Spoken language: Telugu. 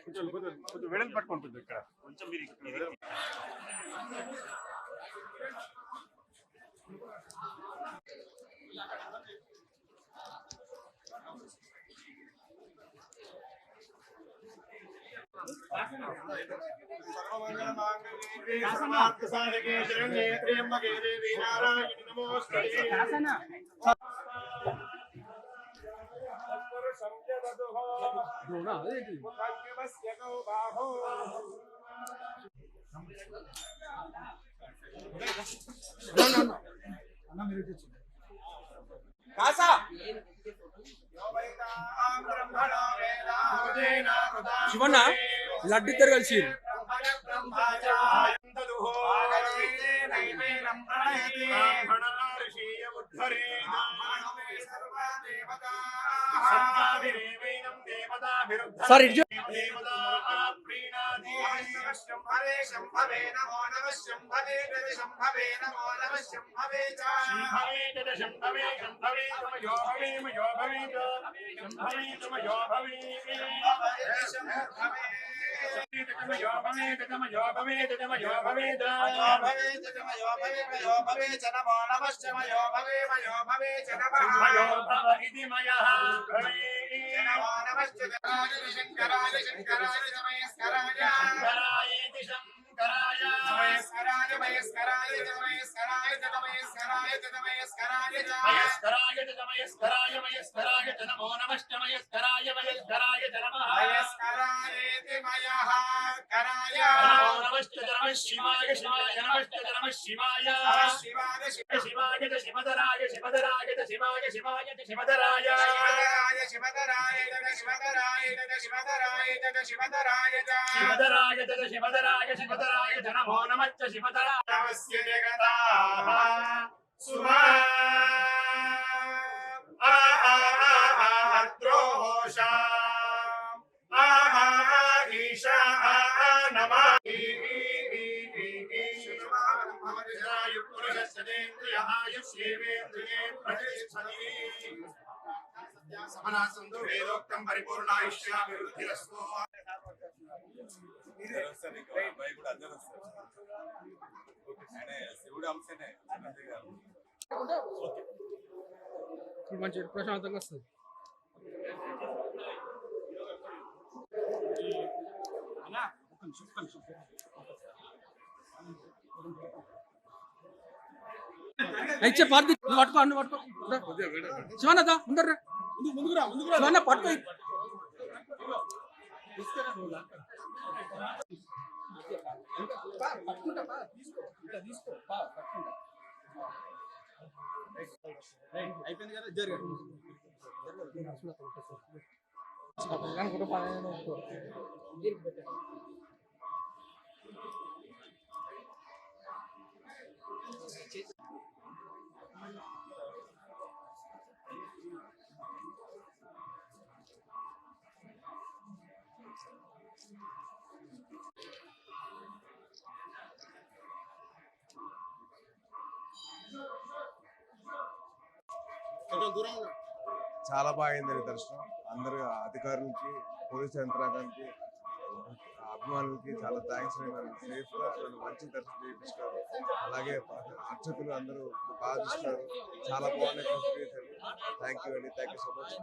కొంచెం వెడల్పు పట్టుకుంటుంది ఇక్కడ కొంచెం మీరు శివన్న లడ్డు ఇద్దరు కలిసి సార్ ఇటు శివాయ శివాయ నమస్తే నమ శివాయ శివాయ శివాయ శివధరాయ శివధరాయ శివాయ శివాయ శివధరాయ శివధరాయ శివధరాయ శివధరాయ శివధరాయ శివధరాయ శివధరాయ శివధరాయ నమో నమః శివధరాయ నమస్య జగతాః సుమా ఆద్రోషా ఈశా నమః సమనాసందు వేదోక్తం పరిపూర్ణాయుష్యాభివృద్ధిరస్తు. శివుడు అంశనే మంచి ప్రశాంతంగా వస్తుంది. అయితే పార్టీ పట్టుకో అన్ని పట్టుకో శివన్నదా ముందర శివన్న పట్టుకో అయిపోయింది కదా జరగదు చాలా బాగుంది దర్శనం. అందరు అధికారులకి, పోలీసు యంత్రాంగానికి, అభిమానులకి చాలా థ్యాంక్స్. సేఫ్ గా మంచి దర్శనం చేయించారు. అలాగే అర్చకులు అందరూ బాగా చూస్తారు. చాలా బాగున్నాయి. థ్యాంక్ యూ అండి. Thank you so much.